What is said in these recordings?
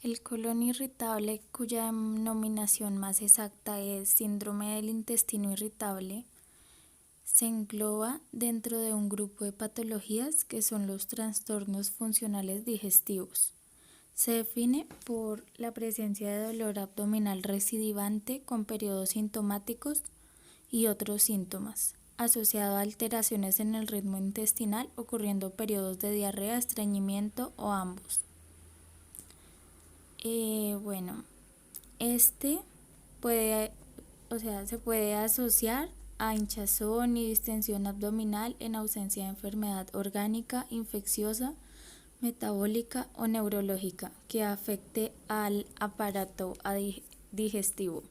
El colon irritable, cuya denominación más exacta es síndrome del intestino irritable, se engloba dentro de un grupo de patologías que son los trastornos funcionales digestivos. Se define por la presencia de dolor abdominal recidivante con periodos sintomáticos y otros síntomas, asociado a alteraciones en el ritmo intestinal, ocurriendo periodos de diarrea, estreñimiento o ambos. Bueno, este puede, se puede asociar a hinchazón y distensión abdominal en ausencia de enfermedad orgánica, infecciosa, metabólica o neurológica que afecte al aparato digestivo.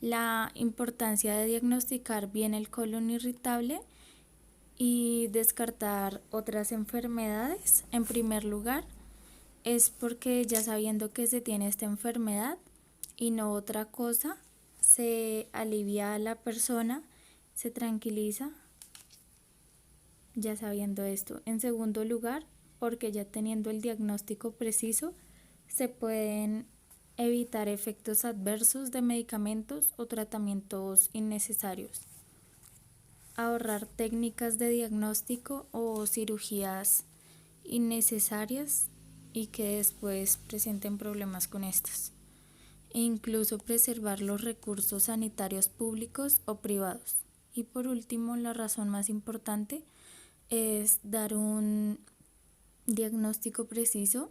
La importancia de diagnosticar bien el colon irritable y descartar otras enfermedades, en primer lugar, es porque ya sabiendo que se tiene esta enfermedad y no otra cosa, se alivia a la persona, se tranquiliza ya sabiendo esto. En segundo lugar, porque ya teniendo el diagnóstico preciso, se pueden evitar efectos adversos de medicamentos o tratamientos innecesarios. Ahorrar técnicas de diagnóstico o cirugías innecesarias y que después presenten problemas con estas. E incluso preservar los recursos sanitarios públicos o privados. Y por último, la razón más importante es dar un diagnóstico preciso.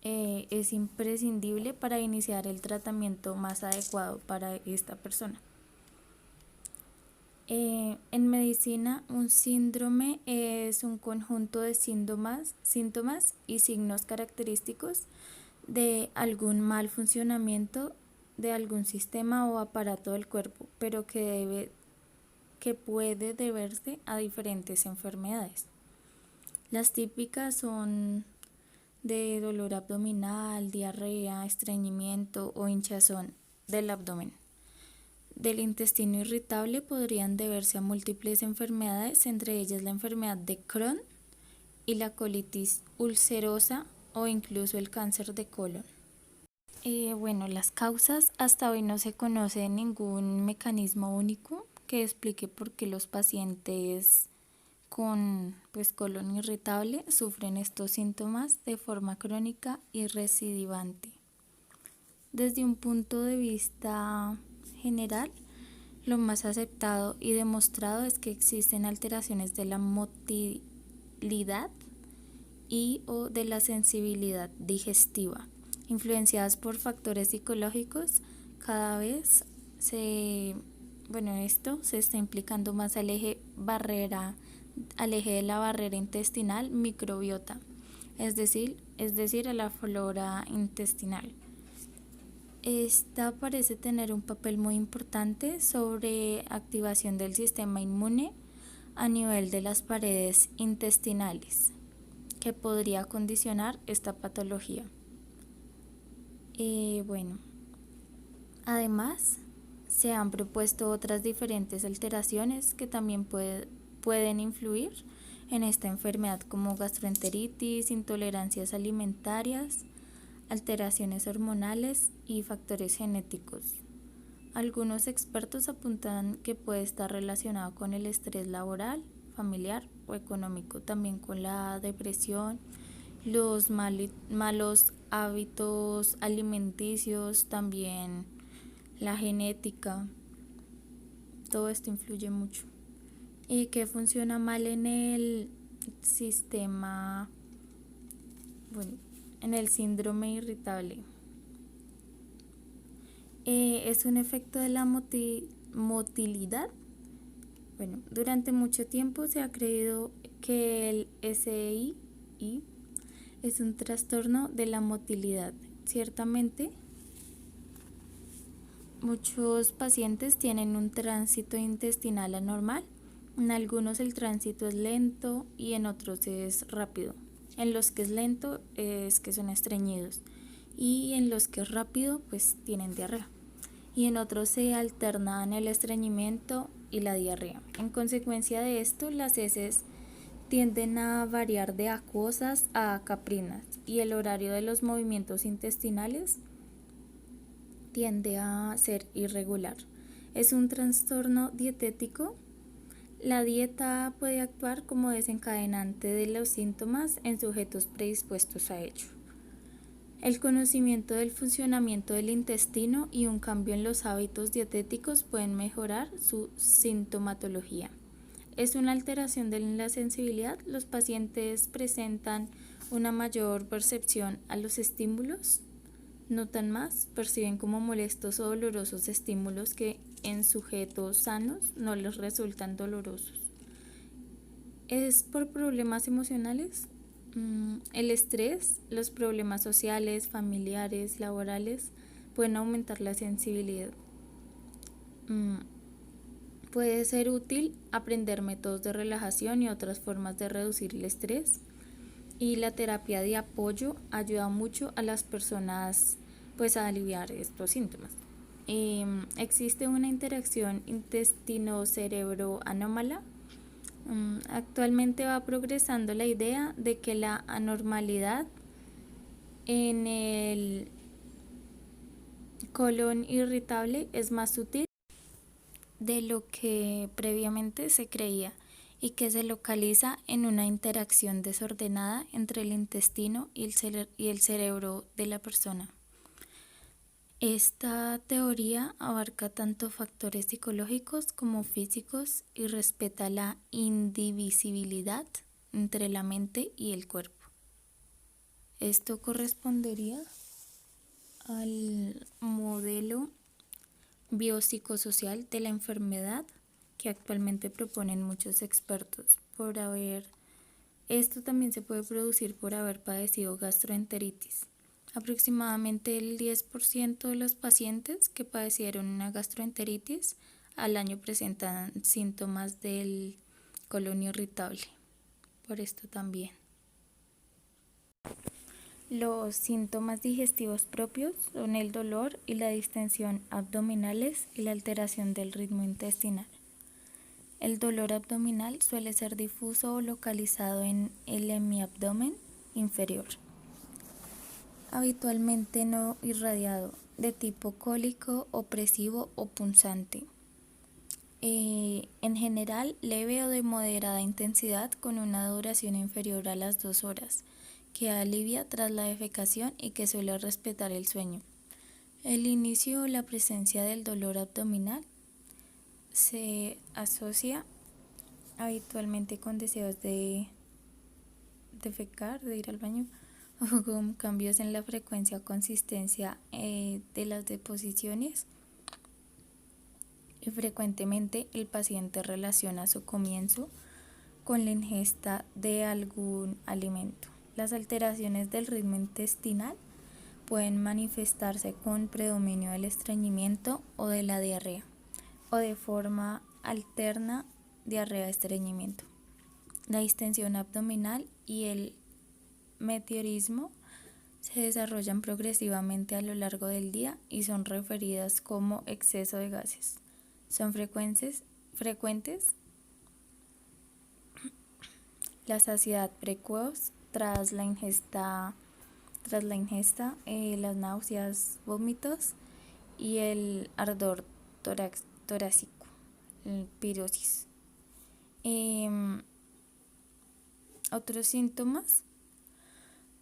Es imprescindible para iniciar el tratamiento más adecuado para esta persona. En medicina, un síndrome es un conjunto de síntomas y signos característicos de algún mal funcionamiento de algún sistema o aparato del cuerpo, pero que puede deberse a diferentes enfermedades. Las típicas son de dolor abdominal, diarrea, estreñimiento o hinchazón del abdomen. Del intestino irritable podrían deberse a múltiples enfermedades, entre ellas la enfermedad de Crohn y la colitis ulcerosa o incluso el cáncer de colon. Las causas, hasta hoy no se conoce ningún mecanismo único que explique por qué los pacientes con colon irritable sufren estos síntomas de forma crónica y recidivante. Desde un punto de vista general, lo más aceptado y demostrado es que existen alteraciones de la motilidad y o de la sensibilidad digestiva, influenciadas por factores psicológicos. Cada vez esto se está implicando más al eje de la barrera intestinal microbiota, es decir, a la flora intestinal. Esta parece tener un papel muy importante sobre activación del sistema inmune a nivel de las paredes intestinales, que podría condicionar esta patología. Además, se han propuesto otras diferentes alteraciones que también pueden influir en esta enfermedad, como gastroenteritis, intolerancias alimentarias, alteraciones hormonales y factores genéticos. Algunos expertos apuntan que puede estar relacionado con el estrés laboral, familiar o económico, también con la depresión, los malos hábitos alimenticios, también la genética. Todo esto influye mucho. ¿Y qué funciona mal en el sistema? En el síndrome irritable. Es un efecto de la motilidad. Durante mucho tiempo se ha creído que el SI es un trastorno de la motilidad. Ciertamente, muchos pacientes tienen un tránsito intestinal anormal. En algunos el tránsito es lento y en otros es rápido. En los que es lento es que son estreñidos y en los que es rápido pues tienen diarrea. Y en otros se alternan el estreñimiento y la diarrea. En consecuencia de esto, las heces tienden a variar de acuosas a caprinas y el horario de los movimientos intestinales tiende a ser irregular. Es un trastorno dietético. La dieta puede actuar como desencadenante de los síntomas en sujetos predispuestos a ello. El conocimiento del funcionamiento del intestino y un cambio en los hábitos dietéticos pueden mejorar su sintomatología. Es una alteración de la sensibilidad. Los pacientes presentan una mayor percepción a los estímulos, notan más, perciben como molestos o dolorosos estímulos que en sujetos sanos no les resultan dolorosos. ¿Es por problemas emocionales? El estrés, los problemas sociales, familiares, laborales pueden aumentar la sensibilidad. Puede ser útil aprender métodos de relajación y otras formas de reducir el estrés. Y la terapia de apoyo ayuda mucho a las personas pues a aliviar estos síntomas. Existe una interacción intestino-cerebro anómala. Actualmente va progresando la idea de que la anormalidad en el colon irritable es más sutil de lo que previamente se creía y que se localiza en una interacción desordenada entre el intestino y el cerebro de la persona. Esta teoría abarca tanto factores psicológicos como físicos y respeta la indivisibilidad entre la mente y el cuerpo. Esto correspondería al modelo biopsicosocial de la enfermedad que actualmente proponen muchos expertos esto también se puede producir por haber padecido gastroenteritis. Aproximadamente el 10% de los pacientes que padecieron una gastroenteritis al año presentan síntomas del colon irritable. Por esto también. Los síntomas digestivos propios son el dolor y la distensión abdominales y la alteración del ritmo intestinal. El dolor abdominal suele ser difuso o localizado en el hemiabdomen inferior, habitualmente no irradiado, de tipo cólico, opresivo o punzante. En general, leve o de moderada intensidad con una duración inferior a las 2 horas, que alivia tras la defecación y que suele respetar el sueño. El inicio o la presencia del dolor abdominal se asocia habitualmente con deseos de defecar, de ir al baño, o con cambios en la frecuencia o consistencia de las deposiciones. Y frecuentemente el paciente relaciona su comienzo con la ingesta de algún alimento. Las alteraciones del ritmo intestinal pueden manifestarse con predominio del estreñimiento o de la diarrea, o de forma alterna diarrea-estreñimiento. La distensión abdominal y el meteorismo se desarrollan progresivamente a lo largo del día y son referidas como exceso de gases. Son frecuentes la saciedad precoz tras la ingesta, las náuseas, vómitos y el ardor torácico, el pirosis. Otros síntomas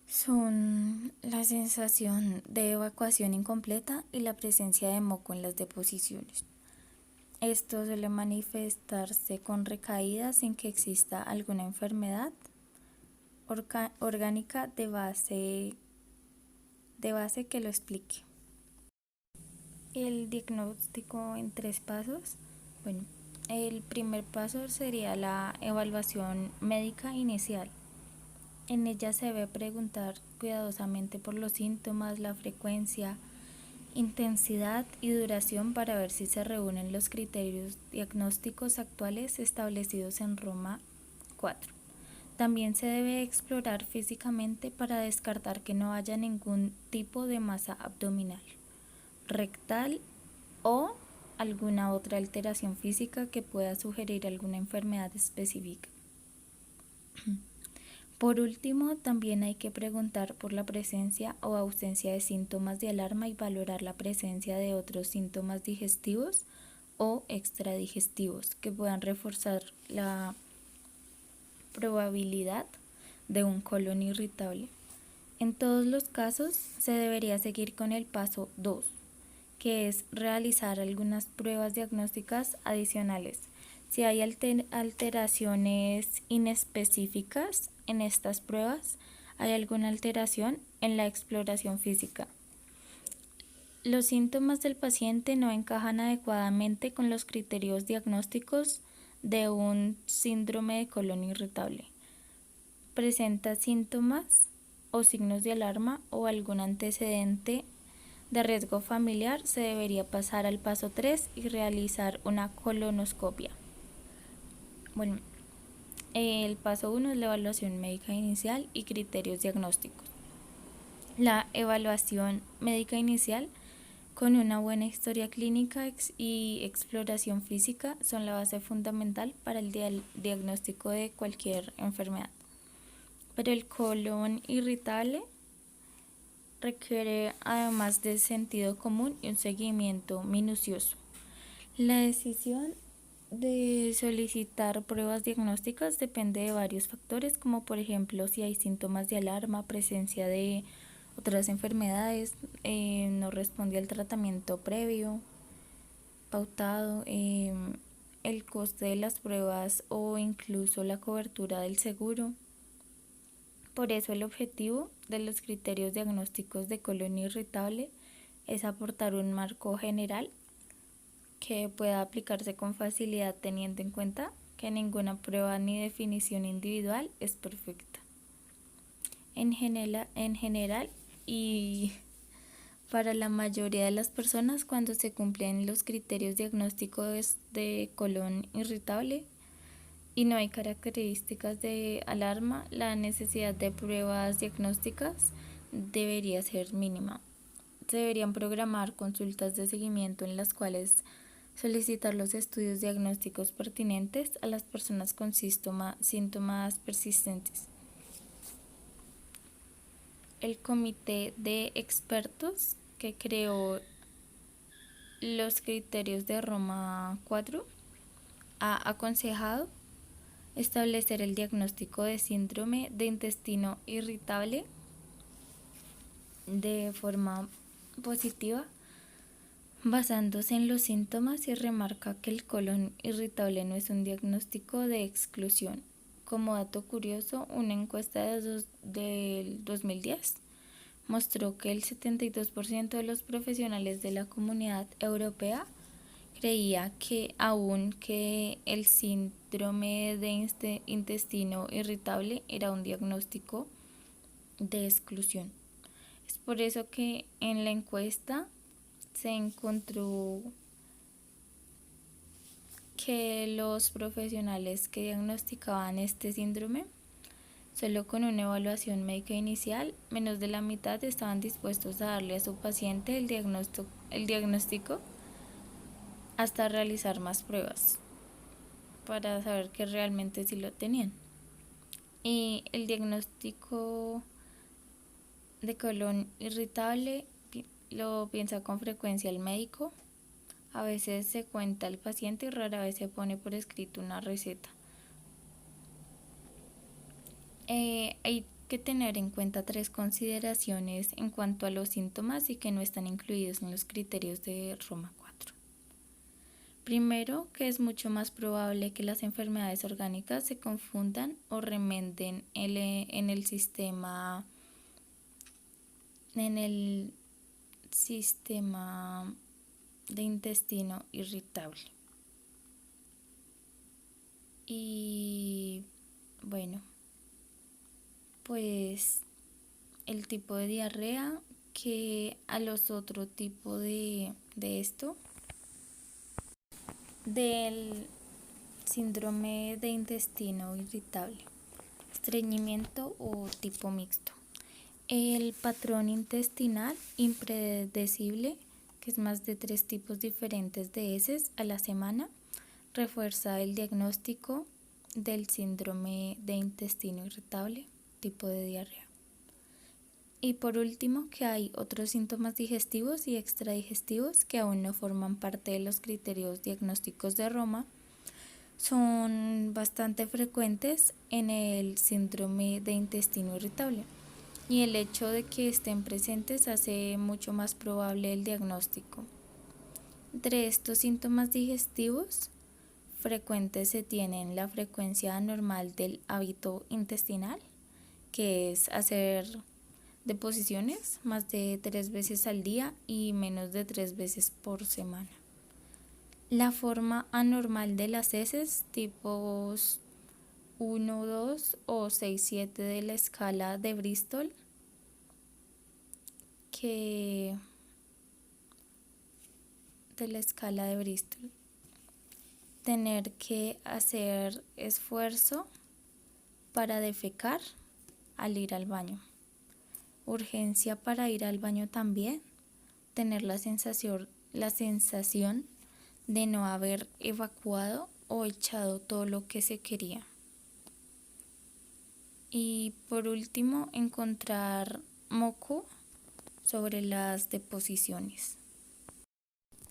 son la sensación de evacuación incompleta y la presencia de moco en las deposiciones. Esto suele manifestarse con recaídas sin que exista alguna enfermedad orgánica de base que lo explique. El diagnóstico en 3 pasos. Bueno, el primer paso sería la evaluación médica inicial. En ella se debe preguntar cuidadosamente por los síntomas, la frecuencia, intensidad y duración para ver si se reúnen los criterios diagnósticos actuales establecidos en Roma IV. También se debe explorar físicamente para descartar que no haya ningún tipo de masa abdominal, rectal o alguna otra alteración física que pueda sugerir alguna enfermedad específica. Por último, también hay que preguntar por la presencia o ausencia de síntomas de alarma y valorar la presencia de otros síntomas digestivos o extradigestivos que puedan reforzar la probabilidad de un colon irritable. En todos los casos, se debería seguir con el paso 2, que es realizar algunas pruebas diagnósticas adicionales. Si hay alteraciones inespecíficas en estas pruebas, hay alguna alteración en la exploración física. Los síntomas del paciente no encajan adecuadamente con los criterios diagnósticos de un síndrome de colon irritable. Presenta síntomas o signos de alarma o algún antecedente de riesgo familiar, se debería pasar al paso 3 y realizar una colonoscopia. Bueno, el paso 1 es la evaluación médica inicial y criterios diagnósticos. La evaluación médica inicial con una buena historia clínica y exploración física son la base fundamental para el diagnóstico de cualquier enfermedad. Pero el colon irritable requiere, además de sentido común, y un seguimiento minucioso. La decisión de solicitar pruebas diagnósticas depende de varios factores, como por ejemplo si hay síntomas de alarma, presencia de otras enfermedades, no responde al tratamiento previo, pautado, el coste de las pruebas o incluso la cobertura del seguro. Por eso el objetivo de los criterios diagnósticos de colon irritable es aportar un marco general que pueda aplicarse con facilidad teniendo en cuenta que ninguna prueba ni definición individual es perfecta. En general y para la mayoría de las personas, cuando se cumplen los criterios diagnósticos de colon irritable y no hay características de alarma, la necesidad de pruebas diagnósticas debería ser mínima. Se deberían programar consultas de seguimiento en las cuales solicitar los estudios diagnósticos pertinentes a las personas con síntomas persistentes. El comité de expertos que creó los criterios de Roma 4 ha aconsejado establecer el diagnóstico de síndrome de intestino irritable de forma positiva, basándose en los síntomas, y remarca que el colon irritable no es un diagnóstico de exclusión. Como dato curioso, una encuesta del 2010 mostró que el 72% de los profesionales de la Comunidad Europea creía que aunque el síndrome de intestino irritable era un diagnóstico de exclusión. Es por eso que en la encuesta se encontró que los profesionales que diagnosticaban este síndrome, solo con una evaluación médica inicial, menos de la mitad estaban dispuestos a darle a su paciente el diagnóstico hasta realizar más pruebas para saber que realmente sí lo tenían. Y el diagnóstico de colon irritable lo piensa con frecuencia el médico. A veces se cuenta al paciente y rara vez se pone por escrito una receta. Hay que tener en cuenta 3 consideraciones en cuanto a los síntomas y que no están incluidos en los criterios de Roma 4. Primero, que es mucho más probable que las enfermedades orgánicas se confundan o remenden en el sistema de intestino irritable. Y bueno, pues el tipo de diarrea que a los otros tipos de esto, del síndrome de intestino irritable, estreñimiento o tipo mixto. El patrón intestinal impredecible, que es más de 3 tipos diferentes de heces a la semana, refuerza el diagnóstico del síndrome de intestino irritable. tipo de diarrea. Y por último, que hay otros síntomas digestivos y extradigestivos que aún no forman parte de los criterios diagnósticos de Roma. Son bastante frecuentes en el síndrome de intestino irritable y el hecho de que estén presentes hace mucho más probable el diagnóstico. Entre estos síntomas digestivos frecuentes se tienen la frecuencia anormal del hábito intestinal, que es hacer deposiciones más de 3 veces al día y menos de 3 veces por semana. La forma anormal de las heces, tipos 1, 2 o 6, 7 de la escala de Bristol, tener que hacer esfuerzo para defecar al ir al baño, urgencia para ir al baño también, tener la sensación de no haber evacuado o echado todo lo que se quería. Y por último, encontrar moco sobre las deposiciones.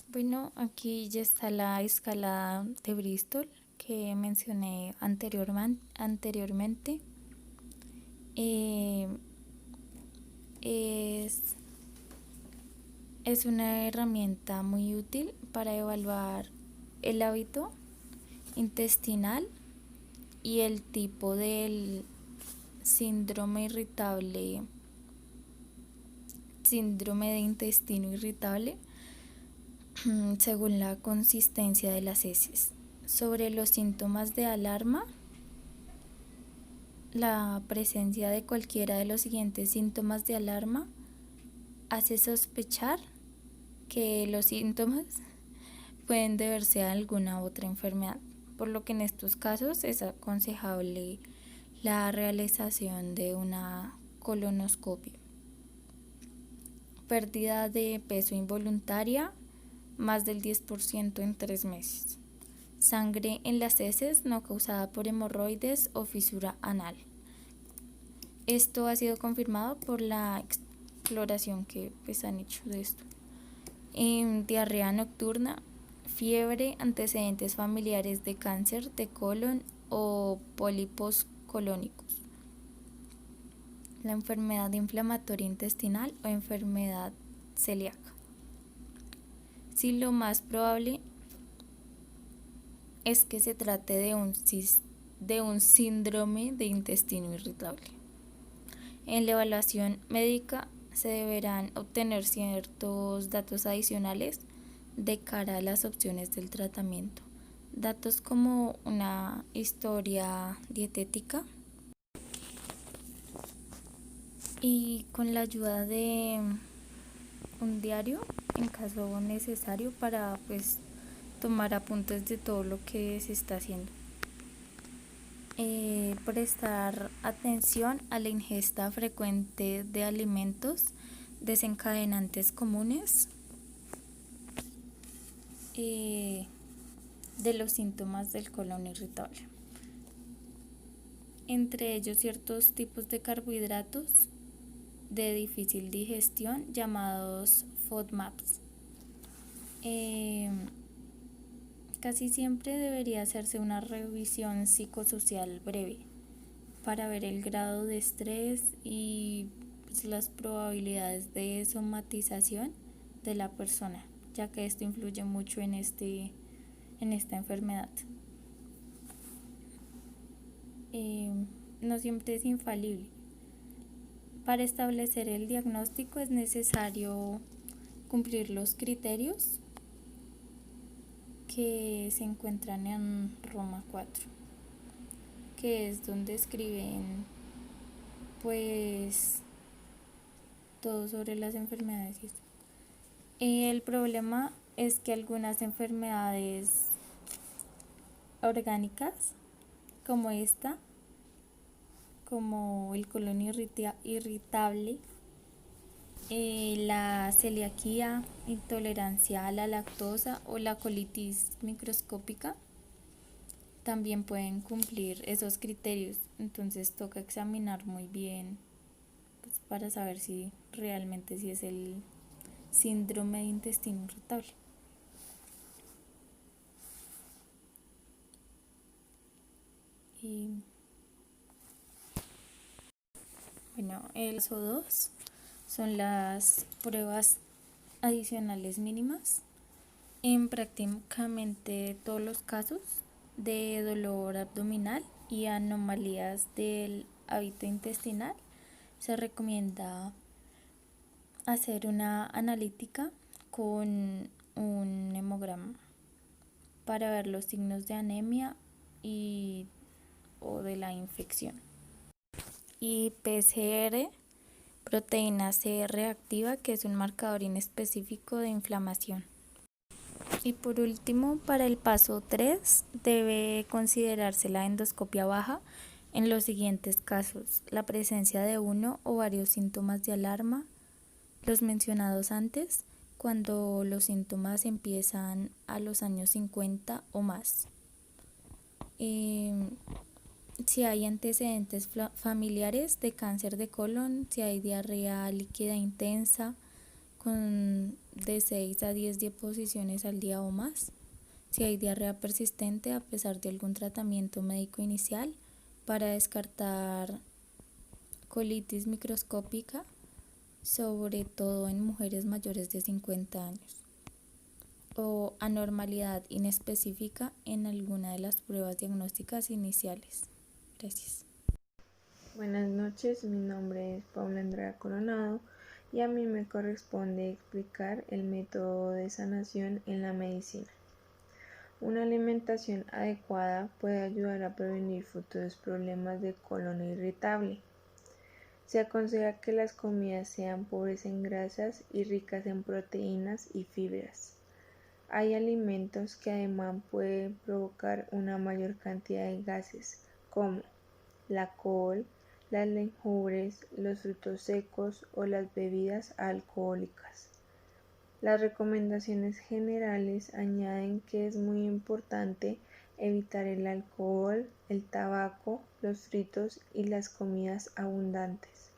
Bueno, aquí ya está la escala de Bristol que mencioné anteriormente. Es una herramienta muy útil para evaluar el hábito intestinal y el tipo del síndrome de intestino irritable según la consistencia de las heces. Sobre los síntomas de alarma, la presencia de cualquiera de los siguientes síntomas de alarma hace sospechar que los síntomas pueden deberse a alguna otra enfermedad, por lo que en estos casos es aconsejable la realización de una colonoscopia. Pérdida de peso involuntaria, más del 10% en 3 meses. Sangre en las heces no causada por hemorroides o fisura anal. Esto ha sido confirmado por la exploración que han hecho de esto. Diarrea nocturna, fiebre, antecedentes familiares de cáncer de colon o pólipos colónicos. La enfermedad inflamatoria intestinal o enfermedad celíaca. Sí, lo más probable es que se trate de un síndrome de intestino irritable. En la evaluación médica se deberán obtener ciertos datos adicionales de cara a las opciones del tratamiento. Datos como una historia dietética y con la ayuda de un diario en caso necesario para tomar apuntes de todo lo que se está haciendo. Prestar atención a la ingesta frecuente de alimentos desencadenantes comunes de los síntomas del colon irritable. Entre ellos ciertos tipos de carbohidratos de difícil digestión llamados FODMAPs. Casi siempre debería hacerse una revisión psicosocial breve para ver el grado de estrés y las probabilidades de somatización de la persona, ya que esto influye mucho en esta enfermedad. No siempre es infalible. Para establecer el diagnóstico es necesario cumplir los criterios que se encuentran en Roma 4, que es donde escriben todo sobre las enfermedades. El problema es que algunas enfermedades orgánicas como esta, como el colon irritable, la celiaquía, intolerancia a la lactosa o la colitis microscópica, también pueden cumplir esos criterios. Entonces toca examinar muy bien, pues, para saber si realmente si es el síndrome de intestino irritable. Y bueno, el paso 2 son las pruebas adicionales mínimas. En prácticamente todos los casos de dolor abdominal y anomalías del hábito intestinal, se recomienda hacer una analítica con un hemograma para ver los signos de anemia y o de la infección. Y PCR, proteína C reactiva, que es un marcador inespecífico de inflamación. Y por último, para el paso 3, debe considerarse la endoscopia baja en los siguientes casos: la presencia de uno o varios síntomas de alarma, los mencionados antes, cuando los síntomas empiezan a los años 50 o más. Si hay antecedentes familiares de cáncer de colon, si hay diarrea líquida intensa con de 6 a 10 deposiciones al día o más, si hay diarrea persistente a pesar de algún tratamiento médico inicial, para descartar colitis microscópica, sobre todo en mujeres mayores de 50 años, o anormalidad inespecífica en alguna de las pruebas diagnósticas iniciales. Gracias. Buenas noches, mi nombre es Paula Andrea Coronado y a mí me corresponde explicar el método de sanación en la medicina. Una alimentación adecuada puede ayudar a prevenir futuros problemas de colon irritable. Se aconseja que las comidas sean pobres en grasas y ricas en proteínas y fibras. Hay alimentos que además pueden provocar una mayor cantidad de gases, como la col, las legumbres, los frutos secos o las bebidas alcohólicas. Las recomendaciones generales añaden que es muy importante evitar el alcohol, el tabaco, los fritos y las comidas abundantes.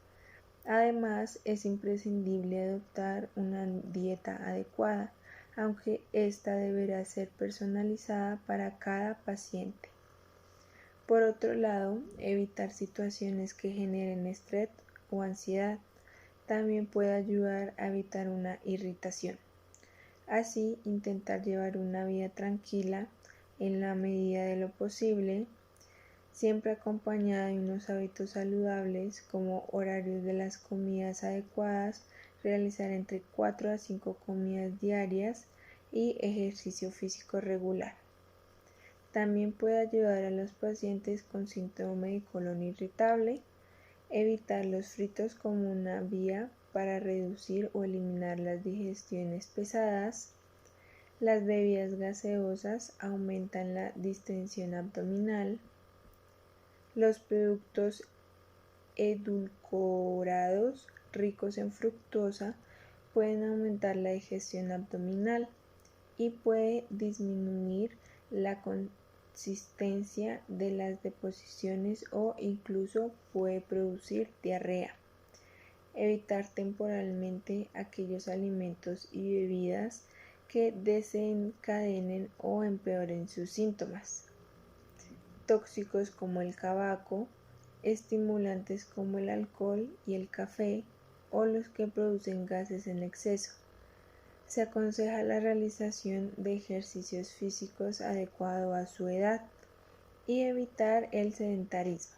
Además, es imprescindible adoptar una dieta adecuada, aunque esta deberá ser personalizada para cada paciente. Por otro lado, evitar situaciones que generen estrés o ansiedad también puede ayudar a evitar una irritación. Así, intentar llevar una vida tranquila en la medida de lo posible, siempre acompañada de unos hábitos saludables como horarios de las comidas adecuadas, realizar entre 4 a 5 comidas diarias y ejercicio físico regular. También puede ayudar a los pacientes con síndrome de colon irritable, evitar los fritos como una vía para reducir o eliminar las digestiones pesadas. Las bebidas gaseosas aumentan la distensión abdominal. Los productos edulcorados ricos en fructosa pueden aumentar la digestión abdominal y puede disminuir la consistencia de las deposiciones o incluso puede producir diarrea. Evitar temporalmente aquellos alimentos y bebidas que desencadenen o empeoren sus síntomas. Tóxicos como el tabaco, estimulantes como el alcohol y el café o los que producen gases en exceso. Se aconseja la realización de ejercicios físicos adecuados a su edad y evitar el sedentarismo.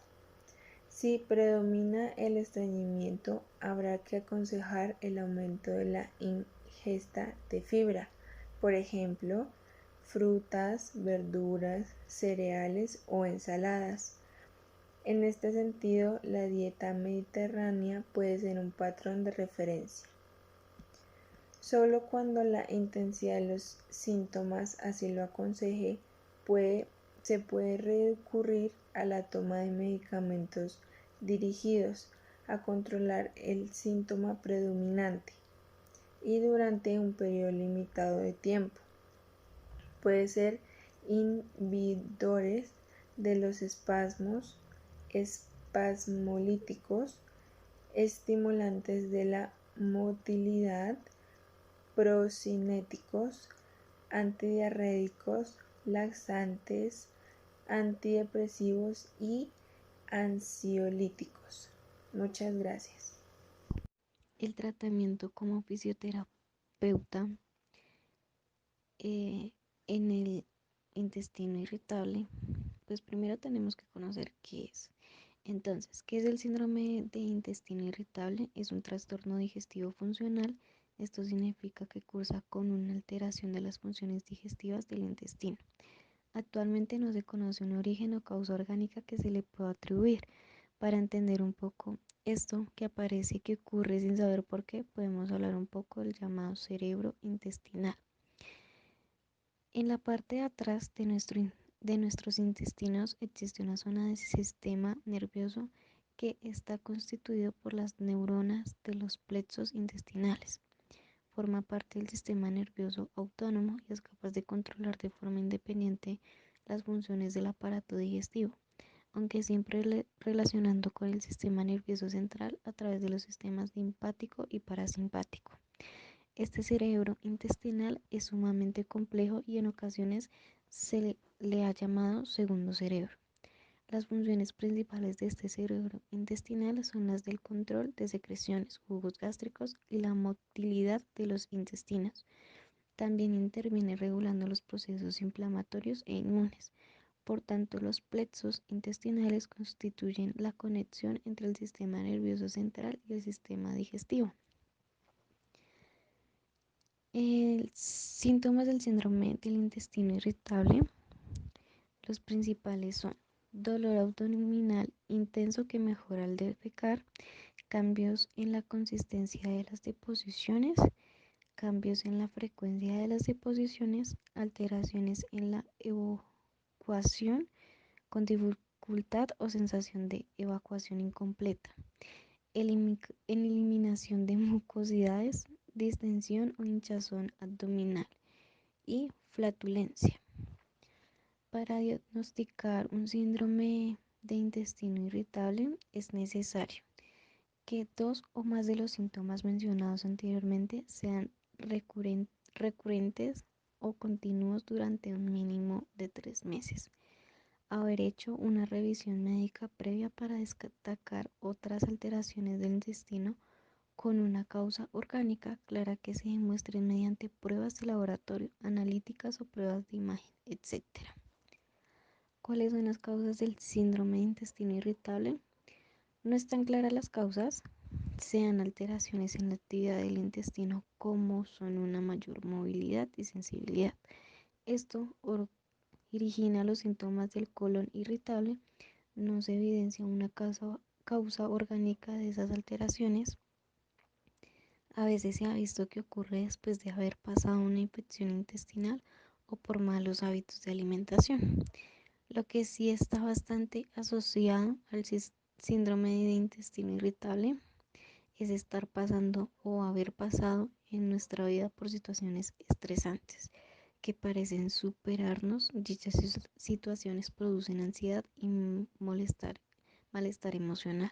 Si predomina el estreñimiento, habrá que aconsejar el aumento de la ingesta de fibra, por ejemplo, frutas, verduras, cereales o ensaladas. En este sentido, la dieta mediterránea puede ser un patrón de referencia. Solo cuando la intensidad de los síntomas así lo aconseje, se puede recurrir a la toma de medicamentos dirigidos a controlar el síntoma predominante y durante un periodo limitado de tiempo. Puede ser inhibidores de los espasmos espasmolíticos, estimulantes de la motilidad, procinéticos, antidiarréticos, laxantes, antidepresivos y ansiolíticos. Muchas gracias. El tratamiento como fisioterapeuta en el intestino irritable, pues primero tenemos que conocer qué es. Entonces, ¿qué es el síndrome de intestino irritable? Es un trastorno digestivo funcional. Esto significa que cursa con una alteración de las funciones digestivas del intestino. Actualmente no se conoce un origen o causa orgánica que se le pueda atribuir. Para entender un poco esto que aparece que ocurre sin saber por qué, podemos hablar un poco del llamado cerebro intestinal. En la parte de atrás de nuestros intestinos existe una zona del sistema nervioso que está constituido por las neuronas de los plexos intestinales. Forma parte del sistema nervioso autónomo y es capaz de controlar de forma independiente las funciones del aparato digestivo, aunque siempre relacionando con el sistema nervioso central a través de los sistemas simpático y parasimpático. Este cerebro intestinal es sumamente complejo y en ocasiones se le ha llamado segundo cerebro. Las funciones principales de este cerebro intestinal son las del control de secreciones, jugos gástricos y la motilidad de los intestinos. También interviene regulando los procesos inflamatorios e inmunes. Por tanto, los plexos intestinales constituyen la conexión entre el sistema nervioso central y el sistema digestivo. Síntomas del síndrome del intestino irritable, los principales son dolor abdominal intenso que mejora al defecar, cambios en la consistencia de las deposiciones, cambios en la frecuencia de las deposiciones, alteraciones en la evacuación con dificultad o sensación de evacuación incompleta, eliminación de mucosidades, distensión o hinchazón abdominal y flatulencia. Para diagnosticar un síndrome de intestino irritable es necesario que dos o más de los síntomas mencionados anteriormente sean recurrentes o continuos durante un mínimo de 3 meses. Haber hecho una revisión médica previa para destacar otras alteraciones del intestino con una causa orgánica clara que se demuestren mediante pruebas de laboratorio, analíticas o pruebas de imagen, etc. ¿Cuáles son las causas del síndrome de intestino irritable? No están claras las causas, sean alteraciones en la actividad del intestino como son una mayor movilidad y sensibilidad. Esto origina los síntomas del colon irritable. No se evidencia una causa orgánica de esas alteraciones. A veces se ha visto que ocurre después de haber pasado una infección intestinal o por malos hábitos de alimentación. Lo que sí está bastante asociado al síndrome de intestino irritable es estar pasando o haber pasado en nuestra vida por situaciones estresantes que parecen superarnos. Dichas situaciones producen ansiedad y malestar emocional.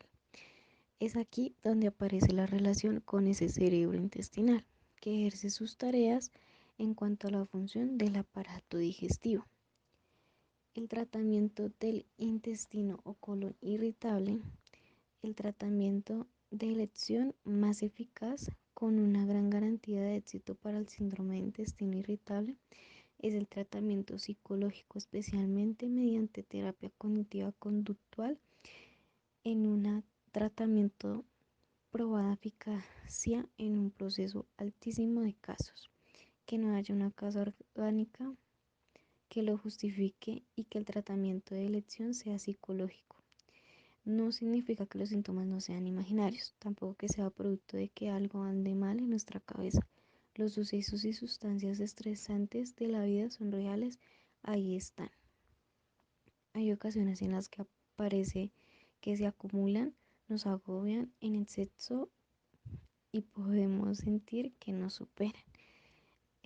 Es aquí donde aparece la relación con ese cerebro intestinal, que ejerce sus tareas en cuanto a la función del aparato digestivo. El tratamiento del intestino o colon irritable, el tratamiento de elección más eficaz con una gran garantía de éxito para el síndrome de intestino irritable es el tratamiento psicológico, especialmente mediante terapia cognitiva conductual en un tratamiento probada eficacia en un proceso altísimo de casos, que no haya una causa orgánica que lo justifique y que el tratamiento de elección sea psicológico. No significa que los síntomas no sean imaginarios, tampoco que sea producto de que algo ande mal en nuestra cabeza. Los sucesos y sustancias estresantes de la vida son reales, ahí están. Hay ocasiones en las que parece que se acumulan, nos agobian en exceso y podemos sentir que nos superan.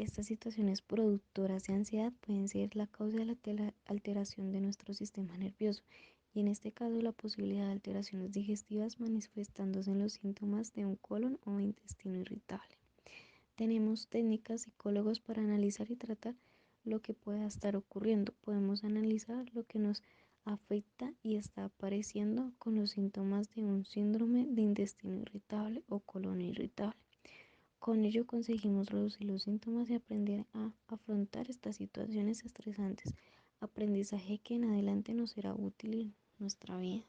Estas situaciones productoras de ansiedad pueden ser la causa de la alteración de nuestro sistema nervioso y en este caso la posibilidad de alteraciones digestivas manifestándose en los síntomas de un colon o intestino irritable. Tenemos técnicas psicólogos para analizar y tratar lo que pueda estar ocurriendo. Podemos analizar lo que nos afecta y está apareciendo con los síntomas de un síndrome de intestino irritable o colon irritable. Con ello conseguimos reducir los síntomas y aprender a afrontar estas situaciones estresantes, aprendizaje que en adelante nos será útil en nuestra vida.